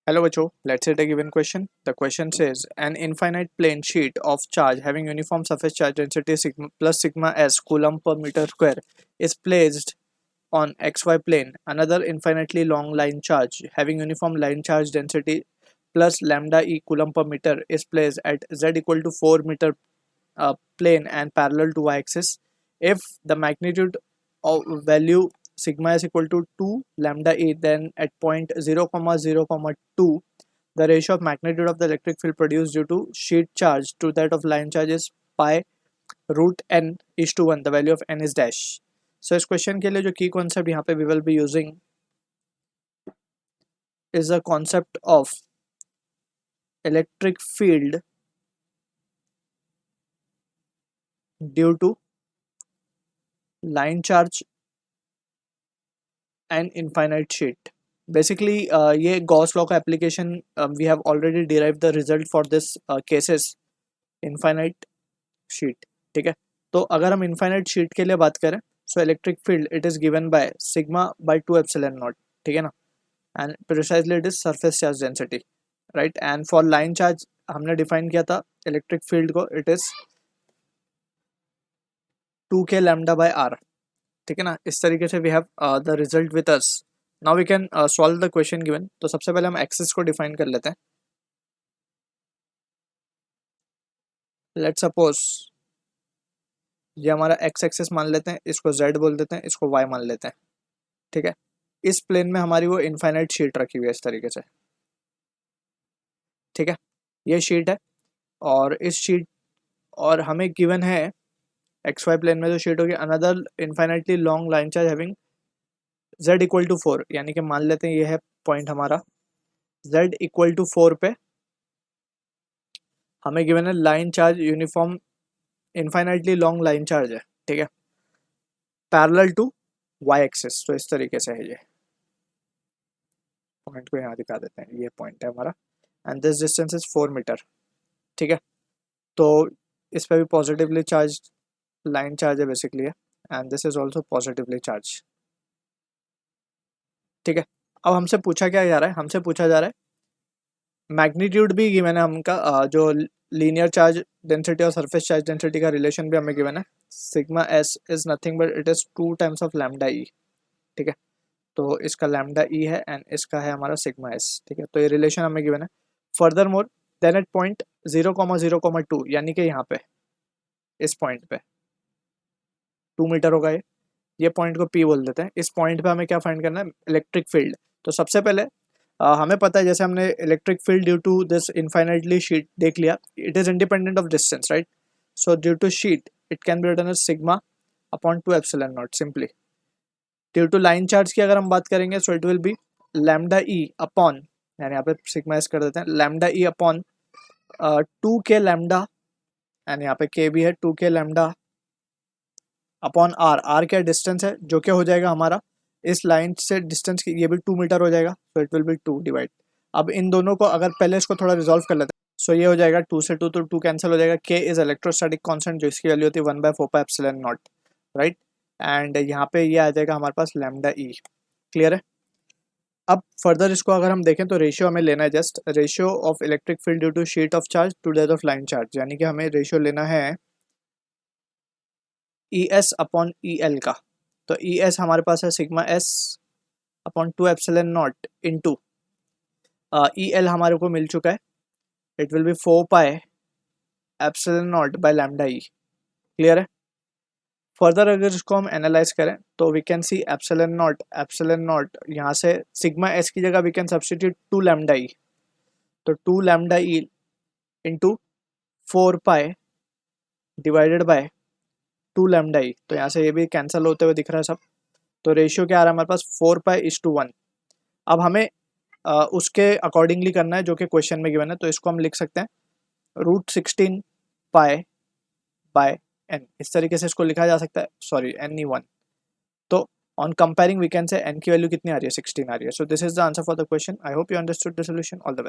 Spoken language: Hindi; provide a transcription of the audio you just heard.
Hello, Bacho. Let's say a given question. The question says an infinite plane sheet of charge having uniform surface charge density sigma plus sigma s coulomb per meter square is placed on xy plane. Another infinitely long line charge having uniform line charge density plus lambda e coulomb per meter is placed at z equal to 4 meter plane and parallel to y-axis. If the magnitude of value sigma is equal to 2 lambda e, then at point 0 comma 0 comma 2 the ratio of magnitude of the electric field produced due to sheet charge to that of line charge is pi root n is to 1. The value of n is dash. So इस क्वेश्चन के लिए जो की कॉन्सेप्ट यहाँ पे we will be using is a concept of electric field due to line charge and infinite sheet. Basically ये Gauss law का application we have already derived the result for this cases infinite sheet. ठीक है, तो अगर हम infinite sheet के लिए बात करें so electric field it is given by sigma by 2 epsilon naught. ठीक है ना, and precisely it is surface charge density, right? And for line charge हमने define किया था electric field को it is 2k lambda by r. ठीक है ना, इस तरीके से we have the result with us. Now we can solve the question given. तो सबसे पहले हम एक्सिस को डिफाइन कर लेते हैं. लेट्स सपोज ये हमारा एक्स एक्सिस मान लेते हैं, इसको जेड बोल देते हैं, इसको वाई मान लेते हैं. ठीक है, इस प्लेन में हमारी वो इनफाइनाइट शीट रखी हुई है इस तरीके से. ठीक है, ये शीट है और इस शीट और हमें गिवन है एक्स वाई प्लेन में जो शीट होगी another infinitely long line charge having z equal to 4, यानी कि मान लेते हैं ये है पॉइंट हमारा z इक्वल टू 4 पे हमें गिवन है line charge uniform infinitely long line charge है. ठीक है, पैरेलल टू y एक्सिस. तो इस तरीके से है, ये पॉइंट को यहाँ दिखा देते हैं, ये पॉइंट है हमारा and this distance is 4 meter. ठीक है, तो इस पे भी पॉजिटिवली चार्ज लाइन चार्ज है बेसिकली है and this is also positively charge. ठीक है, अब हमसे पूछा क्या जा रहा है, हमसे पूछा जा रहा है मैग्नीट्यूड भी गिवन है हमका, जो लीनियर चार्ज डेंसिटी और सरफेस चार्ज डेंसिटी का रिलेशन भी हमें गिवन है. Sigma s is nothing but it is 2 times of lambda e. ठीक है, तो इसका लैम्डा ई है एंड इसका है हमारा सिग्मा एस. ठीक है, तो ये रिलेशन हमें गिवन है. Further more than at point 0,0,2 यानी कि यहाँ पे इस पॉइंट पे 2 मीटर होगा ये पॉइंट को P बोल देते हैं. इस पॉइंट पे हमें क्या फाइंड करना है, इलेक्ट्रिक फील्ड. तो सबसे पहले हमें पता है जैसे हमने electric field due to this infinitely sheet देख लिया, it is independent of distance, right? So due to sheet it can be written as sigma upon 2 epsilon naught simply. Due to line charge की अगर हम बात करेंगे so it will be lambda E upon, यानी यहाँ पे सिग्मा एस कर देते हैं, lambda E upon 2k lambda and यहाँ पे k भी है 2k lambda upon R. R क्या डिस्टेंस है जो क्या हो जाएगा हमारा इस लाइन से डिस्टेंस की, ये भी 2 मीटर हो जाएगा. सो इट विल बी 2 डिवाइड. अब इन दोनों को अगर पहले इसको थोड़ा रिजॉल्व कर लेते हैं सो ये हो जाएगा 2 से 2 तो 2 कैंसिल हो जाएगा. k इज इलेक्ट्रोस्टैटिक कांस्टेंट जो इसकी वैल्यू होती है 1/4 एप्सिलॉन नॉट, राइट? एंड यहाँ पे ये आ जाएगा हमारे पास लैम्डा ई. क्लियर है? अब फर्दर इसको अगर हम देखें तो रेशियो हमें लेना है just ratio of electric field due to sheet of charge to that of line charge, यानी कि हमें रेशियो लेना है E S upon E L का. तो ई एस हमारे पास है sigma S upon 2 epsilon naught into E L हमारे को मिल चुका है, it will be 4 pi epsilon naught by lambda E. Clear है? फर्दर अगर इसको हम एनालाइज करें तो we can see epsilon not यहाँ से सिग्मा एस की जगह we can substitute 2 lambda e. तो 2 lambda e into 4 pi divided by 2 lambda e. तो यहाँ से ये भी कैंसिल होते हुए दिख रहा है सब. तो रेशियो क्या आ रहा है हमारे पास 4 पाई इज टू 1. अब हमें उसके अकॉर्डिंगली करना है जो कि क्वेश्चन में गिवन है. तो इसको हम लिख सकते हैं √16 पाई बाय n. इस तरीके से इसको लिखा जा सकता है, सॉरी NE1. तो on comparing we can say n की वैल्यू कितनी आ रही है, 16 आ रही है. So this is the answer for the question. I hope you understood the solution. All the best.